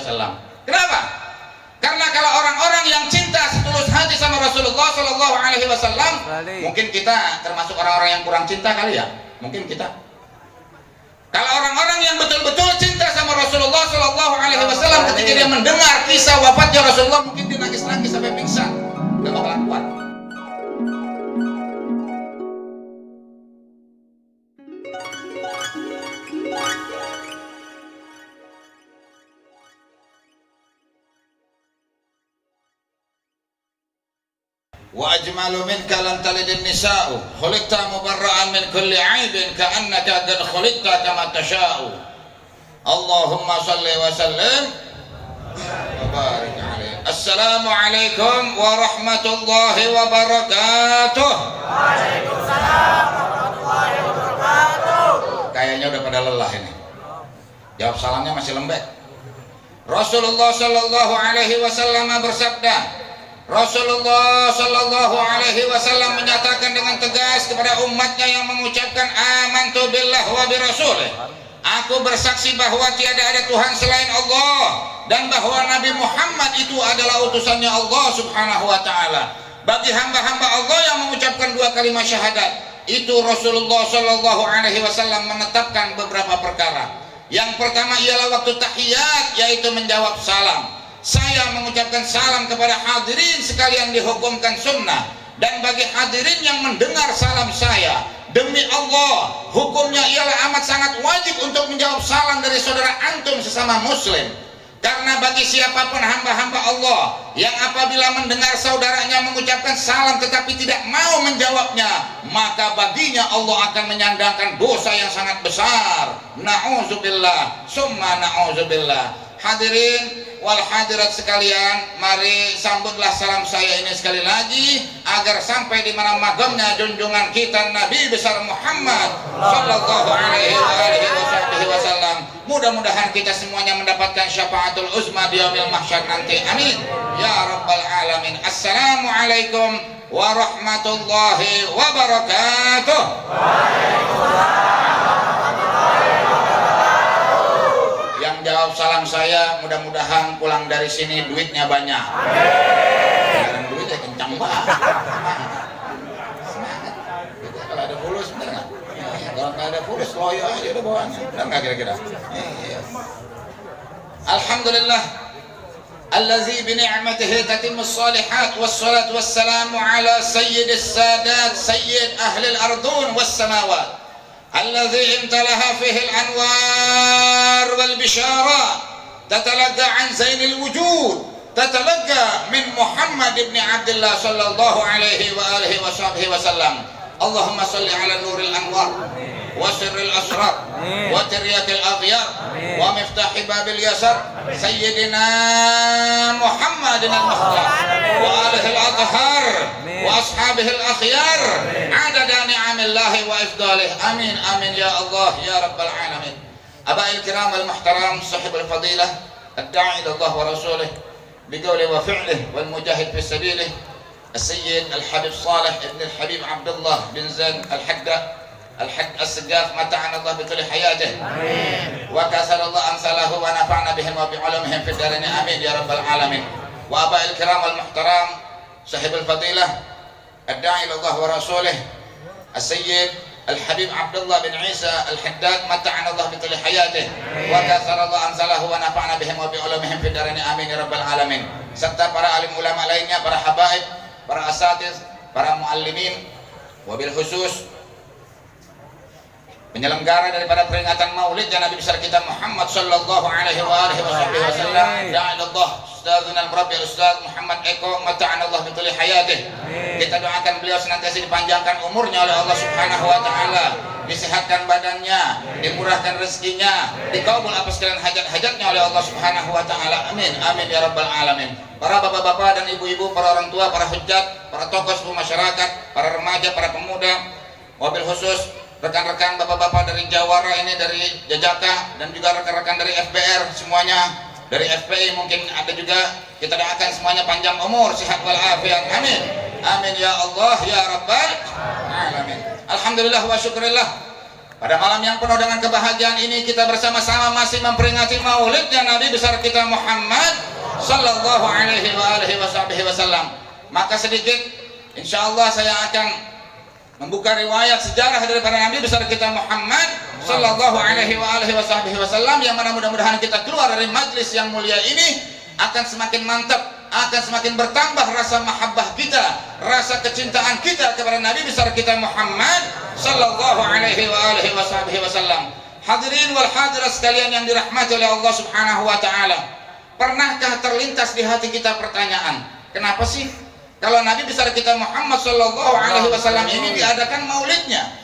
wasallam. Kenapa? Karena kalau orang-orang yang cinta setulus hati sama Rasulullah Shallallahu Alaihi Wasallam, mungkin kita termasuk orang-orang yang kurang cinta kali ya, mungkin kita. Kalau orang-orang yang betul-betul cinta sama Rasulullah Shallallahu Alaihi Wasallam, ketika dia mendengar kisah wafatnya Rasulullah, mungkin dia nangis-nangis sampai pingsan, nggak bakalan kuat. Wa ajmalu minka lam talidin nisa'u khuliqta mubarra'an min kulli 'aibin ka'annaka qad khuliqta kama tasha'u. Allahumma shalli wa sallim wa barik alaihi. Assalamu alaikum warahmatullahi wabarakatuh. Waalaikumsalam warahmatullahi wabarakatuh. Kayaknya udah pada lelah ini. Jawab salamnya masih lembek. Rasulullah sallallahu alaihi wasallam bersabda, Rasulullah Shallallahu Alaihi Wasallam menyatakan dengan tegas kepada umatnya yang mengucapkan amantu billah wa birasulih, aku bersaksi bahwa tiada ada Tuhan selain Allah dan bahwa Nabi Muhammad itu adalah utusannya Allah Subhanahu Wa Taala. Bagi hamba-hamba Allah yang mengucapkan dua kalimat syahadat itu, Rasulullah Shallallahu Alaihi Wasallam menetapkan beberapa perkara. Yang pertama ialah waktu tahiyat, yaitu menjawab salam. Saya mengucapkan salam kepada hadirin sekalian dihukumkan sunnah, dan bagi hadirin yang mendengar salam saya, demi Allah hukumnya ialah amat sangat wajib untuk menjawab salam dari saudara antum sesama muslim. Karena bagi siapapun hamba-hamba Allah yang apabila mendengar saudaranya mengucapkan salam tetapi tidak mau menjawabnya, maka baginya Allah akan menyandangkan dosa yang sangat besar. Na'udzubillah summa na'udzubillah. Hadirin wal hadirat sekalian, mari sambutlah salam saya ini sekali lagi agar sampai di mana magamnya junjungan kita Nabi besar Muhammad Sallallahu Alaihi Wasallam. Mudah-mudahan kita semuanya mendapatkan syafaatul uzma di yaumil mahsyar nanti. Amin ya rabbal alamin. Assalamualaikum warahmatullahi wabarakatuh. Yang jawab salam saya mudah-mudahan pulang dari sini duitnya banyak. Amin. Duitnya kencang banget. Semangat. Kalau ada fulus bener nggak? Kalau nggak ada fulus loyo aja udah bawaannya. Bener nggak kira-kira? Alhamdulillah. Allazi bi ni'matihi tatimmus shalihat wassalatu wassalamu ala sayyidis sadat sayyid ahlil ardun was samawat. الذي امتلها فيه الأنوار والبشارات تتلقى عن زين الوجود تتلقى من محمد بن عبد الله صلى الله عليه وآله وصحبه وسلم. اللهم صل على نور الأنوار وسر الأسرار وترية الأغيار ومفتاح باب اليسر سيدنا محمد المختار وآله الأطهار وأصحابه الأخيار عدد نعم الله وإفضاله. آمين آمين يا الله يا رب العالمين. أبائي الكرام المحترم صاحب الفضيلة الداعي إلى الله ورسوله بقوله وفعله والمجاهد في سبيله السيد الحبيب صالح ابن الحبيب عبد الله بن زين الحج السقاف متعنا الله بكل حياته وكسر الله أمثاله ونفعنا بهم وبعلومهم في الدارين. آمين يا رب العالمين. وأبائي الكرام المحترم صاحب الفضيلة الداعي إلى الله ورسوله السيد الحبيب عبد الله بن عيسى الحداد متعنا الله بكل حياته وكسر الله أمثاله ونفعنا بهم وبعلومهم في الدارين. آمين يا رب العالمين. Serta para alim ulama lainnya, para habaib, para asatiz, para muallimin, wabil khusus penyelenggara daripada peringatan Maulid dan Nabi besar kita Muhammad sallallahu alaihi wasallam. Da'allah Ustadzuna al-Murabbi Ustadz Muhammad Eko mata'ana Allah bituli hayatih. Kita doakan beliau senantiasa dipanjangkan umurnya oleh Allah Subhanahu wa taala, disehatkan badannya, dimurahkan rezekinya, dikabul apa sekalian hajat-hajatnya oleh Allah Subhanahu wa taala. Amin amin ya rabbal alamin. Para bapak-bapak dan ibu-ibu, para orang tua, para hujjat, para tokoh seluruh masyarakat, para remaja, para pemuda, wabil khusus rekan-rekan bapak-bapak dari Jawara ini, dari Jajaka, dan juga rekan-rekan dari FBR semuanya, dari FPI mungkin ada juga, kita doakan semuanya panjang umur, sehat walafiat. Amin amin ya Allah ya rabbal alamin. Alhamdulillah wa syukurillah. Pada malam yang penuh dengan kebahagiaan ini kita bersama-sama masih memperingati maulidnya Nabi besar kita Muhammad sallallahu alaihi wasallam. Maka sedikit insyaallah saya akan membuka riwayat sejarah daripada Nabi besar kita Muhammad sallallahu alaihi wasallam, yang mana mudah-mudahan kita keluar dari majlis yang mulia ini akan semakin mantap, akan semakin bertambah rasa mahabbah kita, rasa kecintaan kita kepada Nabi besar kita Muhammad sallallahu alaihi wasallam. Hadirin wal hadirat sekalian yang dirahmati oleh Allah Subhanahu wa taala. Pernahkah terlintas di hati kita pertanyaan, kenapa sih kalau Nabi besar kita Muhammad sallallahu alaihi wasallam ini diadakan maulidnya?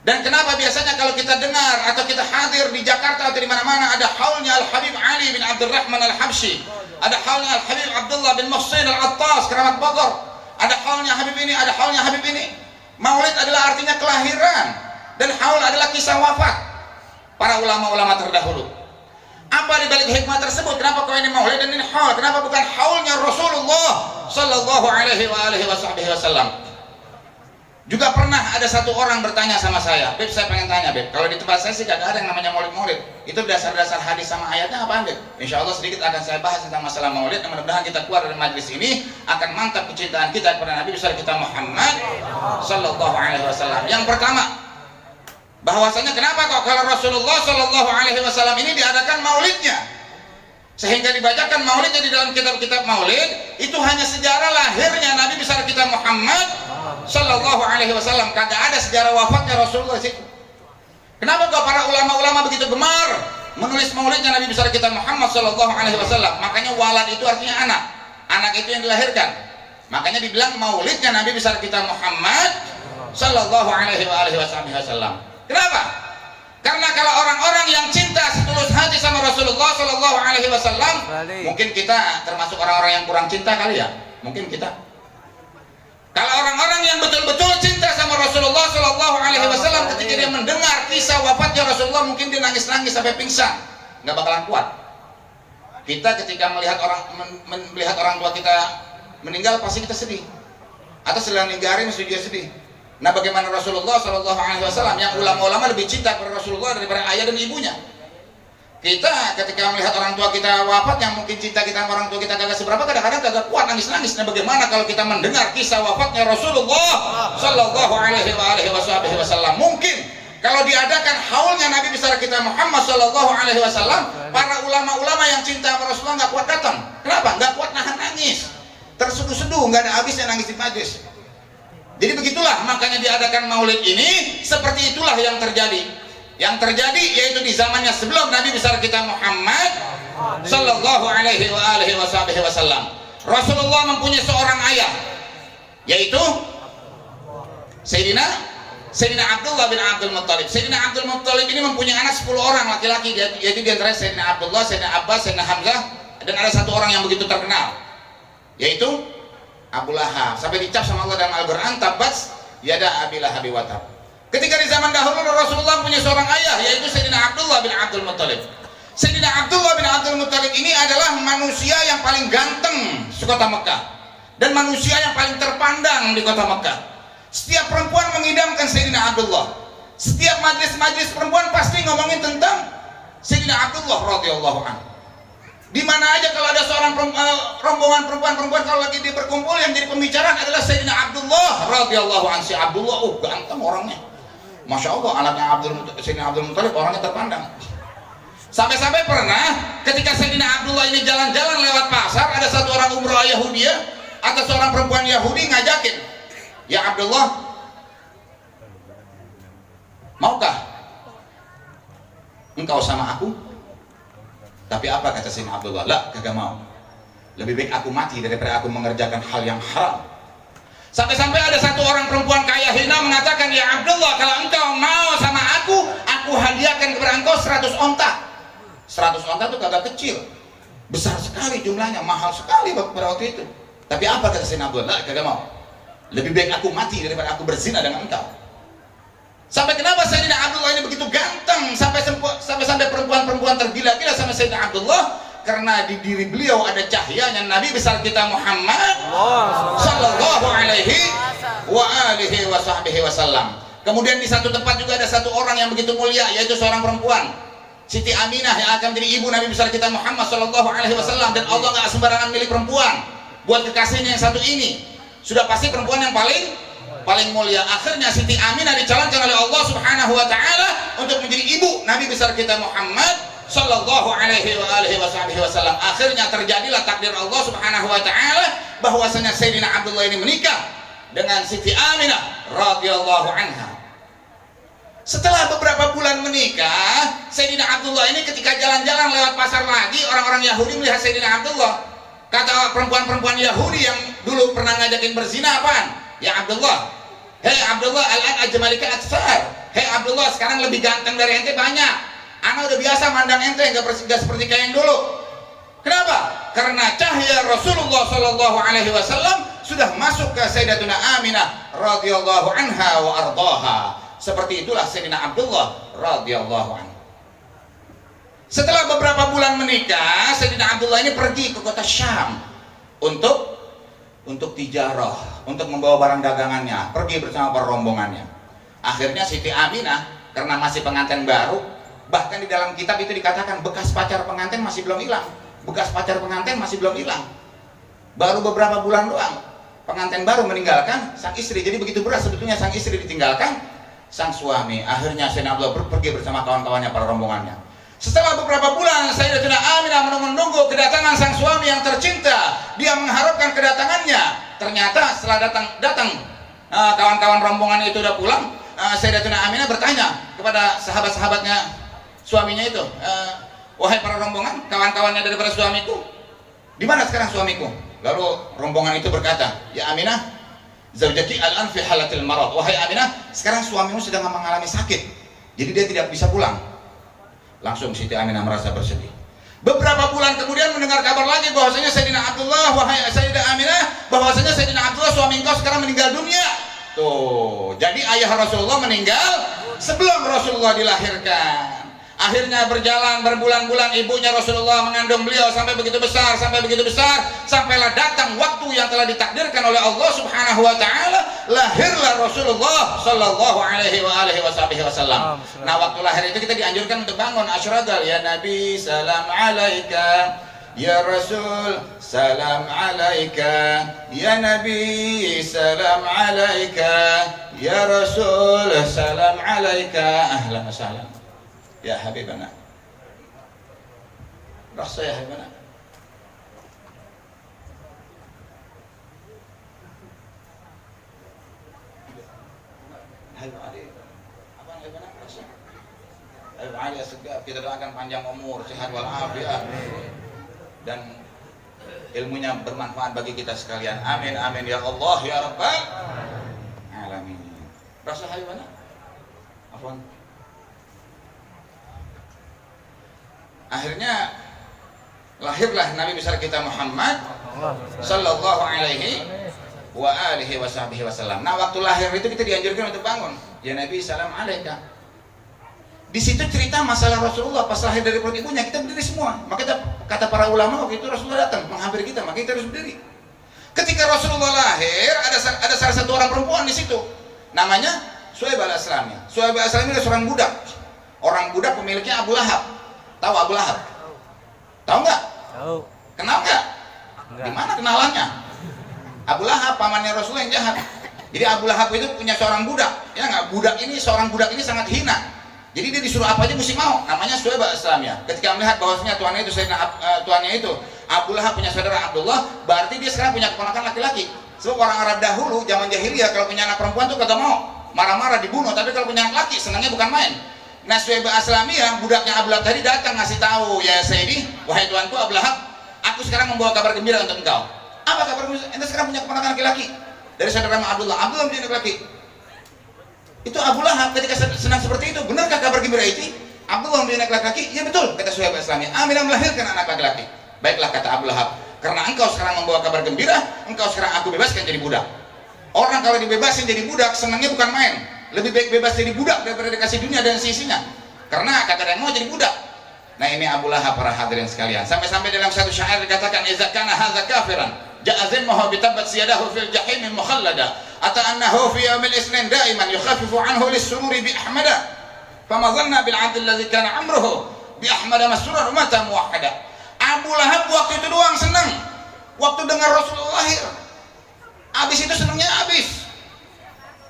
Dan kenapa biasanya kalau kita dengar atau kita hadir di Jakarta atau di mana-mana ada haulnya Al-Habib Ali bin Abdurrahman Al-Habsyi, ada haulnya Al-Habib Abdullah bin Muhsin Al-Attas Keramat Bogor, ada haulnya Habib ini, ada haulnya Habib ini. Maulid adalah artinya kelahiran dan haul adalah kisah wafat para ulama-ulama terdahulu. Apa di balik hikmah tersebut? Kenapa kau ini maulid dan ini haul? Kenapa bukan haulnya Rasulullah sallallahu alaihi wasallam? Juga pernah ada satu orang bertanya sama saya, Beb, saya pengen tanya, Beb, kalau di tempat saya sih gak ada yang namanya maulid-maulid. Itu dasar-dasar hadis sama ayatnya apa, Beb? Insya Allah sedikit akan saya bahas tentang masalah maulid, dan mudah-mudahan kita keluar dari majlis ini akan mantap kecintaan kita kepada Nabi besar kita Muhammad sallallahu alaihi wasallam. Yang pertama, bahwasanya kenapa kok kalau Rasulullah sallallahu alaihi wasallam ini diadakan maulidnya, sehingga dibacakan maulidnya di dalam kitab-kitab maulid, itu hanya sejarah lahirnya Nabi besar kita Muhammad sallallahu alaihi wasallam, kagak ada sejarah wafatnya Rasulullah sih. Kenapa kok para ulama-ulama begitu gemar menulis maulidnya Nabi besar kita Muhammad sallallahu alaihi wasallam? Makanya walad itu artinya anak, anak itu yang dilahirkan. Makanya dibilang maulidnya Nabi besar kita Muhammad sallallahu alaihi wasallam. Kenapa? Karena kalau orang-orang yang cinta setulus hati sama Rasulullah sallallahu alaihi wasallam, mungkin kita termasuk orang-orang yang kurang cinta kali ya, mungkin kita. Kalau orang-orang yang betul-betul cinta sama Rasulullah sallallahu alaihi wasallam, ketika dia mendengar kisah wafatnya Rasulullah, mungkin dia nangis-nangis sampai pingsan, nggak bakalan kuat. Kita ketika melihat orang tua kita meninggal, pasti kita sedih. Atau sedang ninggalin mesti dia sedih. Nah, bagaimana Rasulullah sallallahu alaihi wasallam yang ulama-ulama lebih cinta kepada Rasulullah daripada ayah dan ibunya? Kita ketika melihat orang tua kita wafat, yang mungkin cinta kita sama orang tua kita kagak seberapa, kadang-kadang kagak kuat nangis-nangis. Nah, bagaimana kalau kita mendengar kisah wafatnya Rasulullah sallallahu alaihi wasallam? Mungkin kalau diadakan haulnya Nabi besar kita Muhammad sallallahu alaihi wasallam, para ulama-ulama yang cinta sama Rasulullah nggak kuat datang. Kenapa? Nggak kuat nahan nangis, terseduh-seduh, nggak ada habisnya nangis di majlis. Jadi begitulah, makanya diadakan maulid ini. Seperti itulah yang terjadi. Yang terjadi yaitu di zamannya sebelum Nabi besar kita Muhammad sallallahu alaihi wasallam. Rasulullah mempunyai seorang ayah, yaitu Sayyidina Abdullah bin Abdul Muttalib. Sayyidina Abdul Muttalib ini mempunyai anak 10 orang laki-laki, yaitu di antara Sayyidina Abdullah, Sayyidina Abbas, Sayyidina Hamzah, dan ada satu orang yang begitu terkenal, yaitu Abu Lahab. Sampai dicap sama Allah dalam Al-Quran, tabbat yada Abi Lahab wa tab. Ketika di zaman dahulu Rasulullah punya seorang ayah, yaitu Sayyidina Abdullah bin Abdul Muttalib. Sayyidina Abdullah bin Abdul Muttalib ini adalah manusia yang paling ganteng di kota Mekah, dan manusia yang paling terpandang di kota Mekah. Setiap perempuan mengidamkan Sayyidina Abdullah. Setiap majlis-majlis perempuan pasti ngomongin tentang Sayyidina Abdullah radhiyallahu anhu. Di mana aja kalau ada seorang rombongan perempuan kalau lagi berkumpul, yang jadi pembicaraan adalah Sayyidina Abdullah radhiyallahu anhu. Si Abdullah, ganteng orangnya. Masya Allah, anaknya Sayyidina Abdul Muttalib orangnya terpandang. Sampai-sampai pernah ketika Sayyidina Abdullah ini jalan-jalan lewat pasar, ada satu orang umroh Yahudiyah atau seorang perempuan Yahudi ngajakin, "Ya Abdullah, maukah engkau sama aku?" Tapi apa kata Sayyidina Abdullah? "La, kagak mau. Lebih baik aku mati daripada aku mengerjakan hal yang haram." Sampai-sampai ada satu orang perempuan kaya hina mengatakan, "Ya Abdullah, kalau engkau mau sama aku hadiahkan kepada engkau 100 onta. 100 onta itu kagak kecil, besar sekali jumlahnya, mahal sekali pada waktu itu. Tapi apa kata Sayyidina Abdullah? Kagak mau. Lebih baik aku mati daripada aku berzina dengan engkau." Sampai kenapa Sayyidina Abdullah ini begitu ganteng, sampai perempuan-perempuan tergila-gila sama Sayyidina Abdullah? Karena di diri beliau ada cahayanya Nabi besar kita Muhammad sallallahu alaihi wa alihi wasallam. Kemudian di satu tempat juga ada satu orang yang begitu mulia, yaitu seorang perempuan, Siti Aminah, yang akan menjadi ibu Nabi besar kita Muhammad Shallallahu Alaihi Wasallam. Dan Allah nggak sembarangan milih perempuan buat kekasihnya yang satu ini. Sudah pasti perempuan yang paling mulia. Akhirnya Siti Aminah dicalonkan oleh Allah Subhanahu Wa Taala untuk menjadi ibu Nabi besar kita Muhammad Sallallahu Alaihi Wasallam. Akhirnya terjadilah takdir Allah Subhanahu Wa Taala bahwasanya Sayyidina Abdullah ini menikah dengan Siti Aminah radhiyallahu anha. Setelah beberapa bulan menikah, Sayyidina Abdullah ini ketika jalan-jalan lewat pasar lagi, orang-orang Yahudi melihat Sayyidina Abdullah. Kata perempuan-perempuan Yahudi yang dulu pernah ngajakin berzina, apaan? Ya Abdullah, hei Abdullah, al-an ajmalika aksar. Hei Abdullah, sekarang lebih ganteng dari ente banyak. Ana udah biasa mandang ente, nggak seperti kayak yang dulu. Kenapa? Karena cahaya Rasulullah Sallallahu Alaihi Wasallam sudah masuk ke Sayyidatuna Aminah radhiyallahu anha wa ardaha. Seperti itulah Sayyidina Abdullah radhiyallahu anhu. Setelah beberapa bulan menikah, Sayyidina Abdullah ini pergi ke kota Syam untuk tijarah, untuk membawa barang dagangannya, pergi bersama para rombongannya. Akhirnya Siti Aminah karena masih pengantin baru, bahkan di dalam kitab itu dikatakan bekas pacar pengantin masih belum hilang. Bekas pacar pengantin masih belum hilang. Baru beberapa bulan doang pengantin baru meninggalkan sang istri. Jadi begitu berat sebetulnya sang istri ditinggalkan sang suami. Akhirnya Sayyidina Abdullah pergi bersama kawan-kawannya, para rombongannya. Setelah beberapa bulan Sayyidatuna Aminah menunggu kedatangan sang suami yang tercinta. Dia mengharapkan kedatangannya. Ternyata setelah datang kawan-kawan rombongan itu udah pulang, Sayyidatuna Aminah bertanya kepada sahabat-sahabatnya suaminya itu, wahai para rombongan, kawan-kawannya daripada suamiku, di mana sekarang suamiku? Lalu rombongan itu berkata, ya Aminah, zaujaki al-an fi halatil marad. Wahai Aminah, sekarang suamimu sedang mengalami sakit, jadi dia tidak bisa pulang. Langsung Siti Aminah merasa bersedih. Beberapa bulan kemudian mendengar kabar lagi bahwasanya Sayyidina Abdullah, wahai Sayyidah Aminah, bahwasanya Sayyidina Abdullah suami engkau sekarang meninggal dunia. Tuh, jadi ayah Rasulullah meninggal sebelum Rasulullah dilahirkan. Akhirnya berjalan berbulan-bulan ibunya Rasulullah mengandung beliau sampai begitu besar, sampailah datang waktu yang telah ditakdirkan oleh Allah Subhanahu Wa Taala, lahirlah Rasulullah Sallallahu Alaihi Wasallam. Nah, waktu lahir itu kita dianjurkan untuk bangun asyhadu ya Nabi salam alaika, ya Rasul salam alaika, ya Nabi salam alaika, ya Rasul salam alaika. Ahlan wa sahlan ya Habibana, rasa ya Habibana. Habib Ali, apa Habibana? Rasa Habib Ali Asegaf, kita doakan panjang umur, sehat walafiat, dan ilmunya bermanfaat bagi kita sekalian. Amin amin ya Allah ya Rabbal alamin. Rasa Habibana? Afwan. Akhirnya lahirlah Nabi besar kita Muhammad Sallallahu Alaihi Wasallam. Nah, waktu lahir itu kita dianjurkan untuk bangun. Ya Nabi salam alaika. Di situ cerita masalah Rasulullah pas lahir dari perut ibunya, kita berdiri semua. Maka kata para ulama waktu itu Rasulullah datang menghampiri kita, maka kita harus berdiri. Ketika Rasulullah lahir, ada salah satu orang perempuan di situ. Namanya Suhaib al-Aslami. Suhaib al-Aslami adalah seorang budak. Orang budak pemiliknya Abu Lahab. Tahu Abu Lahab? Tahu nggak? Tahu. Kenal nggak? Di mana kenalannya? Abu Lahab pamannya Rasulullah yang jahat. Jadi Abu Lahab itu punya seorang budak, ya nggak? Seorang budak ini sangat hina. Jadi dia disuruh apa aja mesti mau. Namanya Suhaib al-Aslamiyah. Ketika melihat bahwasanya tuannya itu Abu Lahab punya saudara Abdullah, berarti dia sekarang punya keponakan laki-laki. Sebab orang Arab dahulu zaman jahiliyah kalau punya anak perempuan tuh kagak mau, marah-marah dibunuh. Tapi kalau punya anak laki senangnya bukan main. Nah, Suhaib al-Aslamiyah, budaknya Abu Lahab tadi datang ngasih tahu, ya Sayyidi, wahai tuanku Abu Lahab, aku sekarang membawa kabar gembira untuk engkau. Apa kabar gembira? Ente sekarang punya keponakan laki-laki dari saudara Abdullah punya anak laki. Itu Abu Lahab ketika senang seperti itu, benarkah kabar gembira itu? Abdullah punya anak laki-laki? Ya betul, kata Suhaib al-Aslamiyah. Aminah melahirkan anak laki-laki. Baiklah, kata Abu Lahab, karena engkau sekarang membawa kabar gembira, engkau sekarang aku bebaskan jadi budak. Orang kalau dibebasin jadi budak senangnya bukan main. Lebih baik bebas jadi budak daripada dikasih dunia dan sisinya. Karena kagak ada yang mau jadi budak. Nah, ini Abu Lahab para hadirin sekalian. Sampai-sampai dalam satu syair dikatakan, "Idza kana hadza kafiran, ja'a zimmuhu bi tabbat siyadahu fil jahim mukhallada." ata'annahu fi yaumil isnin daiman yukhaffifu anhu lis-sururi bi ahmada fama dhanna bil 'abdi alladhi kana amruhu bi ahmada masruran mata muwahhada. Abu Lahab waktu itu doang senang waktu dengar Rasulullah lahir. Habis itu senangnya habis.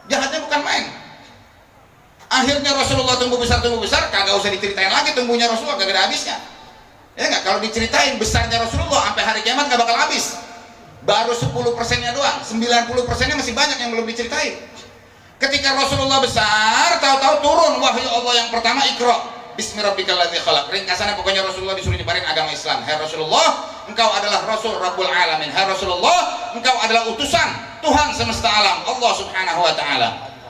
Jahatnya bukan main. Akhirnya Rasulullah tumbuh besar, kagak usah diceritain lagi tumbuhnya Rasulullah, kagak ada habisnya. Ya enggak, kalau diceritain besarnya Rasulullah sampai hari kiamat nggak bakal habis. Baru 10%-nya doang, 90%-nya masih banyak yang belum diceritain. Ketika Rasulullah besar, tahu-tahu turun wahyu Allah yang pertama, Iqra bismi rabbikal ladzi khalaq. Ringkasannya pokoknya Rasulullah disuruh nyebarin agama Islam. Hai Rasulullah, engkau adalah Rasul Rabbul Alamin. Hai Rasulullah, engkau adalah utusan Tuhan semesta alam, Allah Subhanahu wa taala.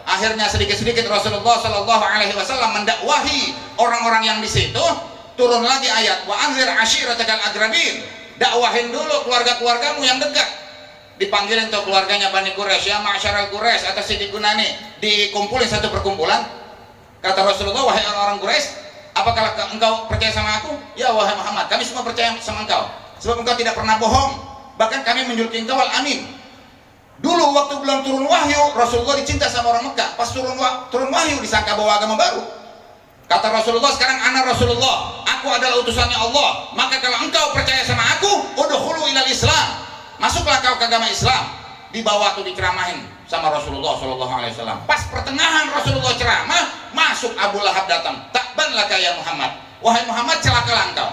Akhirnya sedikit-sedikit Rasulullah Shallallahu Alaihi Wasallam mendakwahi orang-orang yang di situ. Turun lagi ayat wa anzir ashiratakal aqrabin, dakwahin dulu keluarga-keluargamu yang dekat. Dipanggilin tuh keluarganya Bani Quraisy, ya ma'syaral Quraisy atau Siddiq Gunani, dikumpulin satu perkumpulan. Kata Rasulullah, wahai orang-orang Quraisy, apakah engkau percaya sama aku? Ya wahai Muhammad, kami semua percaya sama engkau, sebab engkau tidak pernah bohong, bahkan kami menjuluki engkau al-amin. Dulu waktu belum turun wahyu, Rasulullah dicinta sama orang Mekah. Pas turun wahyu disangka bawa agama baru. Kata Rasulullah, sekarang anak Rasulullah, aku adalah utusannya Allah. Maka kalau engkau percaya sama aku, udkhulu ilal Islam, masuklah kau ke agama Islam. Di bawah tuh diceramahin sama Rasulullah SAW. Pas pertengahan Rasulullah ceramah, masuk Abu Lahab datang. Takban laka ya Muhammad, wahai Muhammad celakalah engkau.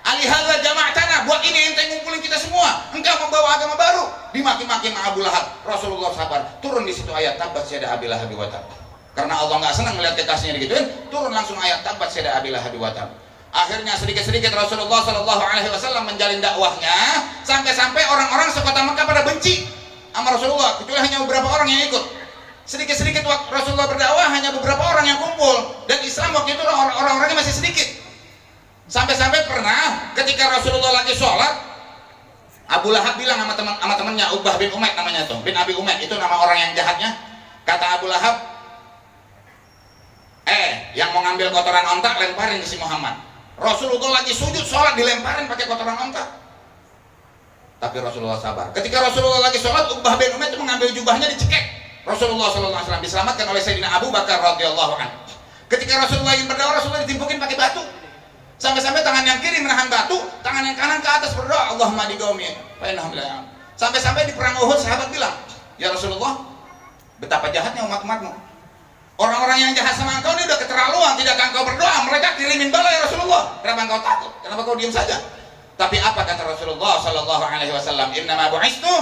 Alihadza jama'tana, buat ini ente ngumpulin kita semua, engkau membawa agama baru. Dimaki-maki sama Abu Lahab. Rasulullah sabar. Turun di situ ayat tabat yada Abi Lahab wa tab. Karena Allah nggak senang melihat kekasihnya digituin, turun langsung ayat tabat yada Abi Lahab wa tab. Akhirnya sedikit-sedikit Rasulullah Shallallahu Alaihi Wasallam menjalin dakwahnya, sampai-sampai orang-orang sekota Mekah pada benci sama Rasulullah, kecuali hanya beberapa orang yang ikut. Sedikit-sedikit waktu Rasulullah berdakwah, hanya beberapa orang yang kumpul, dan Islam waktu itu orang-orangnya masih sedikit. Sampai-sampai pernah ketika Rasulullah lagi sholat, Abu Lahab bilang sama temannya, Uqbah bin Umayyah namanya tuh, bin Abi Umayyah, itu nama orang yang jahatnya. Kata Abu Lahab, yang mau ngambil kotoran onta lemparin ke si Muhammad. Rasulullah lagi sujud sholat dilemparin pakai kotoran onta. Tapi Rasulullah sabar. Ketika Rasulullah lagi sholat, Uqbah bin Umayyah itu mengambil jubahnya, dicekek. Rasulullah SAW diselamatkan oleh Sayyidina Abu Bakar radhiyallahu anhu. Ketika Rasulullah ingin berdakwah, Rasulullah ditimpukin pakai batu. Sampai-sampai tangan yang kiri menahan batu, tangan yang kanan ke atas berdoa, Allahumma di qaumi fa innahum la ya'lamun. Sampai-sampai di perang Uhud sahabat bilang, ya Rasulullah, betapa jahatnya umat-umatmu. Orang-orang yang jahat sama engkau ini udah keterlaluan, tidakkah engkau berdoa? Mereka kirimin bala ya Rasulullah. Kenapa engkau takut? Kenapa kau diam saja? Tapi apa kata Rasulullah Sallallahu Alaihi Wasallam? Innama bu'istu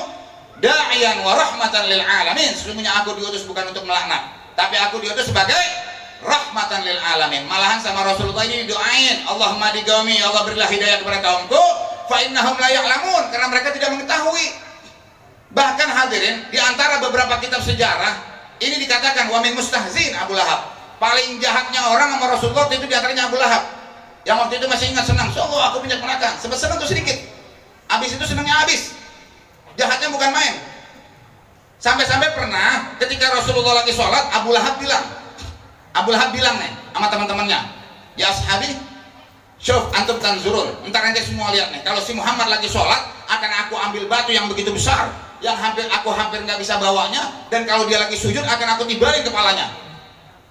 da'iyan wa rahmatan lil alamin. Sesungguhnya aku diutus bukan untuk melaknat, tapi aku diutus sebagai rahmatan lil alamin. Malahan sama Rasulullah ini doain, Allahumma di qaumi, Allah berilah hidayah kepada kaumku, fa innahum la ya'lamun, karena mereka tidak mengetahui. Bahkan hadirin, di antara beberapa kitab sejarah ini dikatakan wa min mustahzin Abu Lahab. Paling jahatnya orang sama Rasulullah itu di antaranya Abu Lahab. Yang waktu itu masih ingat senang, Allah aku punya keponakan. Senang tuh sedikit. Habis itu senangnya habis. Jahatnya bukan main. Sampai-sampai pernah ketika Rasulullah lagi sholat, Abu Lahab bilang nih sama teman-temannya, ya ashabi, syuf antum tanzurun, entar nanti semua lihat nih, kalau si Muhammad lagi sholat, akan aku ambil batu yang begitu besar, yang hampir nggak bisa bawanya, dan kalau dia lagi sujud akan aku tibarin kepalanya.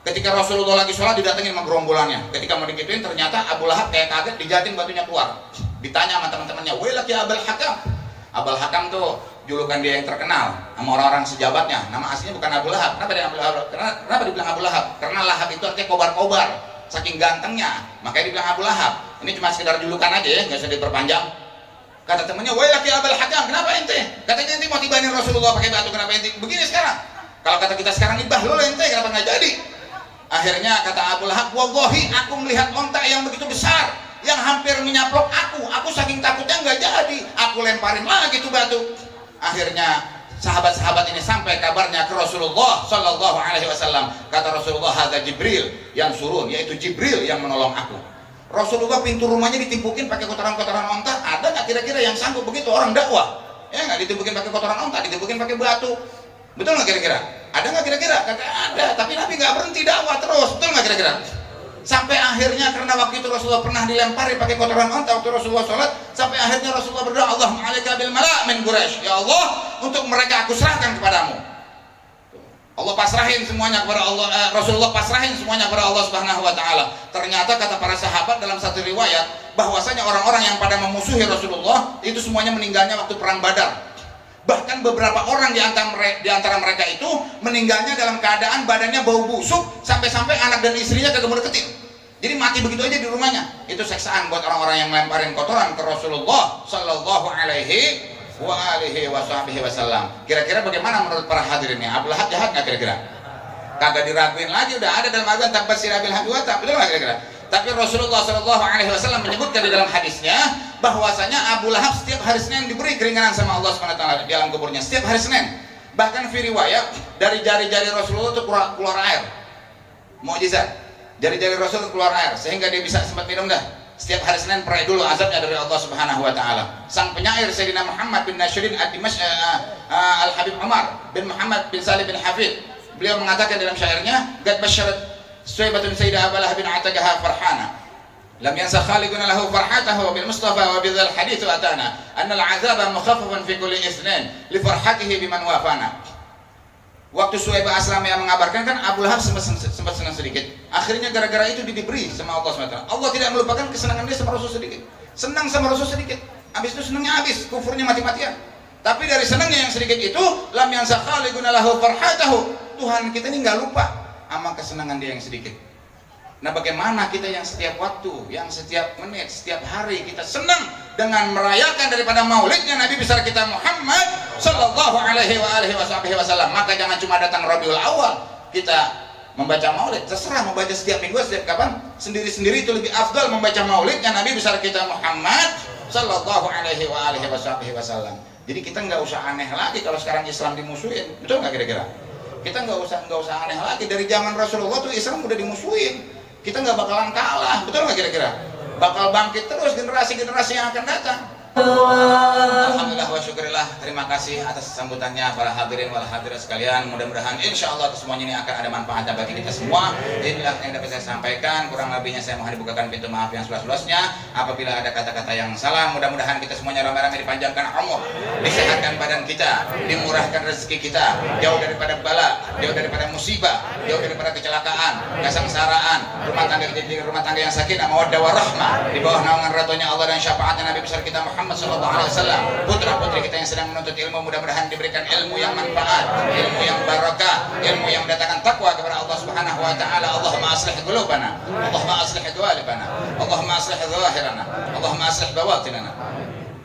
Ketika Rasulullah lagi sholat, didatengin sama gerombolannya. Ketika mau digituin, ternyata Abu Lahab kayak kaget, dijatin batunya keluar. Ditanya sama teman-temannya, wailaki Abul Hakam. Abul Hakam tuh julukan dia yang terkenal sama orang-orang sejabatnya. Nama aslinya bukan Abu Lahab. Kenapa dibilang Abu Lahab? Karena Lahab itu artinya kobar-kobar, saking gantengnya, makanya dibilang Abu Lahab. Ini cuma sekedar julukan aja ya, nggak usah diperpanjang. Kata temannya, wailaki Abul Hakam, kenapa ente? Katanya ente mau tibanin Rasulullah pakai batu, kenapa ente begini sekarang? Kalau kata kita sekarang, ibah lu ente, kenapa nggak jadi? Akhirnya kata Abu Lahab, wallahi aku melihat onta yang begitu besar, yang hampir menyaplok aku saking takutnya nggak jadi, aku lemparin lagi tuh batu. Akhirnya sahabat-sahabat ini sampai kabarnya ke Rasulullah Sallallahu Alaihi Wasallam. Kata Rasulullah, hadza Jibril yang surun, yaitu Jibril yang menolong aku. Rasulullah pintu rumahnya ditimpukin pakai kotoran-kotoran onta. Ada nggak kira-kira yang sanggup begitu orang dakwah? Ya nggak, ditimpukin pakai kotoran onta, ditimpukin pakai batu. Betul nggak kira-kira? Ada nggak kira-kira? Kata ada, tapi Nabi nggak berhenti dakwah terus. Betul nggak kira-kira? Sampai akhirnya karena waktu itu Rasulullah pernah dilempari pakai kotoran onta waktu Rasulullah sholat, sampai akhirnya Rasulullah berdoa, Allahumma alaika bil mala' min Quraisy. Ya Allah, untuk mereka aku serahkan kepadamu. Allah pasrahin semuanya kepada Allah, Rasulullah pasrahin semuanya kepada Allah Subhanahu wa taala. Ternyata kata para sahabat dalam satu riwayat bahwasanya orang-orang yang pada memusuhi Rasulullah itu semuanya meninggalnya waktu perang Badar. Bahkan beberapa orang di antara mereka itu meninggalnya dalam keadaan badannya bau busuk, sampai-sampai anak dan istrinya kagak mau deketin. Jadi mati begitu aja di rumahnya. Itu seksaan buat orang-orang yang melemparin kotoran ke Rasulullah sallallahu alaihi wa alihi wasallam. Kira-kira bagaimana menurut para hadirin ini? Abu Lahab jahat nggak kira-kira? Kagak diraguin lagi, udah ada dalam Al-Quran tabbat sirabil habi wa tab, betul nggak kira-kira? Tapi Rasulullah sallallahu alaihi wasallam menyebutkan di dalam hadisnya bahwasanya Abu Lahab setiap hari Senin diberi keringanan sama Allah Subhanahu wa taala di alam kuburnya, setiap hari Senin. Bahkan fi riwayat dari jari-jari Rasulullah itu keluar air. Mukjizat. Jari-jari Rasul keluar air sehingga dia bisa sempat minum dah. Setiap hari Senin perai dulu azabnya dari Allah Subhanahu wa taala. Sang penyair Sayyidina Muhammad bin Nashirin Al-Habib Umar bin Muhammad bin Salim bin Hafid, beliau mengatakan dalam syairnya, "Qad basyarat Suwaibatun Sayyidah Abu Lahab bin Ataqaha farhana. Lam yansa khaliquna lahu farhatahu bil Mustafa wa bidzal hadits atana. Anna al-'azaba mukhaffafun fi kulli itsnin li farhatihi biman wafana." Waktu Suwaibah Aslam yang mengabarkan kan Abu Lahab sempat senang sedikit. Akhirnya gara-gara itu diberi sama Allah SWT. Allah tidak melupakan kesenangan dia sama Rasul sedikit. Senang sama Rasul sedikit. Habis itu senangnya habis, kufurnya mati-matian. Tapi dari senangnya yang sedikit itu, lam yansa khaliquna lahu farhatahu. Tuhan kita ini nggak lupa sama kesenangan dia yang sedikit. Nah, bagaimana kita yang setiap waktu, yang setiap menit, setiap hari kita senang dengan merayakan daripada maulidnya Nabi besar kita Muhammad sallallahu alaihi wasallam. Maka jangan cuma datang Rabiul Awal kita membaca maulid, terserah membaca setiap minggu, setiap kapan, sendiri-sendiri itu lebih afdal membaca maulidnya Nabi besar kita Muhammad sallallahu alaihi wasallam. Jadi kita nggak usah aneh lagi kalau sekarang Islam dimusuhin, betul nggak kira-kira? Kita nggak usah aneh lagi. Dari zaman Rasulullah tuh Islam udah dimusuhin. Kita nggak bakalan kalah, betul nggak kira-kira? Bakal bangkit terus generasi-generasi yang akan datang. Alhamdulillah wa syukurillah. Terima kasih atas sambutannya para hadirin wal hadirat sekalian. Mudah-mudahan insya Allah semuanya ini akan ada manfaatnya bagi kita semua. Inilah yang dapat saya sampaikan. Kurang lebihnya saya mohon dibukakan pintu maaf yang seluas-luasnya. Apabila ada kata-kata yang salah, mudah-mudahan kita semuanya ramai-ramai dipanjangkan umur, disehatkan badan kita, dimurahkan rezeki kita, jauh daripada bala, jauh daripada musibah, jauh daripada kecelakaan, kesengsaraan, rumah tangga jadi rumah tangga yang sakinah, mawaddah warahmah, di bawah naungan ratunya Allah dan syafaatnya Nabi besar kita Muhammad sallallahu alaihi wasallam. Putra-putri kita yang sedang menuntut ilmu mudah-mudahan diberikan ilmu yang manfaat, ilmu yang barakah, ilmu yang mendatangkan takwa kepada Allah Subhanahu wa taala. Allahumma aslih qulubana, Allahumma aslih qalbana, Allahumma aslih zahirana, Allahumma aslih bawatinana.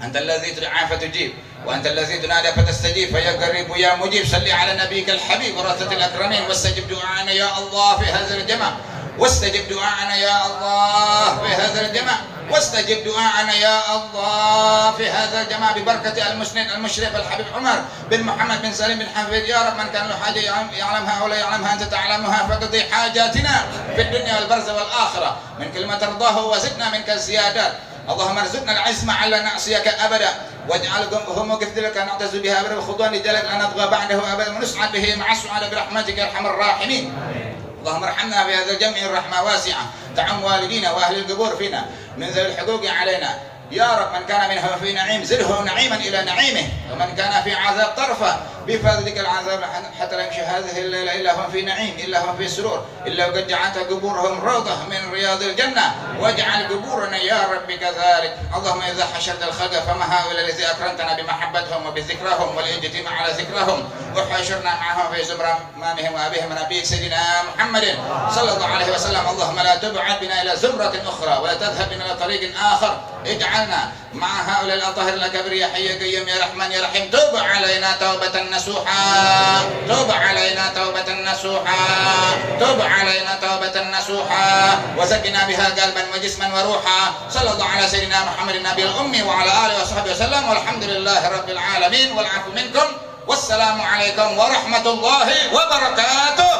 Anta alladhi tud'a fatujib wa anta alladhi tunada fatastajib fa ya qarib ya mujib. Salli ala nabiyyikal habib wa rasatil akramin wastajib du'ana ya Allah fi hadzal jama'. واستجب دعاءنا يا الله في هذا الجمع واستجب دعاءنا يا الله في هذا الجمع ببركة المسند المشرف الحبيب عمر بن محمد بن سليم بن حفيظ. يا رب من كان له حاجة يعلمها ولا يعلمها أنت تعلمها فقضي حاجاتنا في الدنيا والبرزة والآخرة من كل ما ترضاه وزدنا منك الزيادات. اللهم ارزقنا العزم على نعصيك أبدا واجعل همك ذلك نعتز بها أبدا وخضوان لجلك لا نطغى بعده أبدا ونسعد به مع السعادة برحمتك يا أرحم الراحمين. اللهم ارحمنا بهذا الجمع الرحمة واسعة تعم والدينا وأهل القبور فينا من ذوي الحقوق علينا. يا رب من كان منهم في نعيم زده نعيما إلى نعيمه ومن كان في عذاب طرفه بفضلك العذاب حتى لا يمشي هذه الليلة إلا هم في نعيم إلا هم في سرور إلا وقد جعلت قبورهم روضة من رياض الجنة واجعل قبورنا يا رب كذلك. اللهم إذا حشرت الخلق فما هؤلاء الذين أكرمتنا بمحبتهم وبذكرهم والاجتماع على ذكرهم وحشرنا معهم في زمر أمامهم وأبيهم نبيك سيدنا محمد صلى الله عليه وسلم. اللهم لا تبعد بنا إلى زمرة أخرى ولا تذهب بنا إلى طريق آخر. اجعلنا مع هؤلاء الأطهار الأكابر يا حي يا قيوم يا رحمن يا رحيم. توب علينا توبة نصوحا توب علينا توبة نصوحا توب علينا توبة نصوحا وزكنا بها قلبا وجسما وروحا. صلى الله على سيدنا محمد النبي الأمي وعلى آله وصحبه وسلم والحمد لله رب العالمين والعفو منكم والسلام عليكم ورحمة الله وبركاته.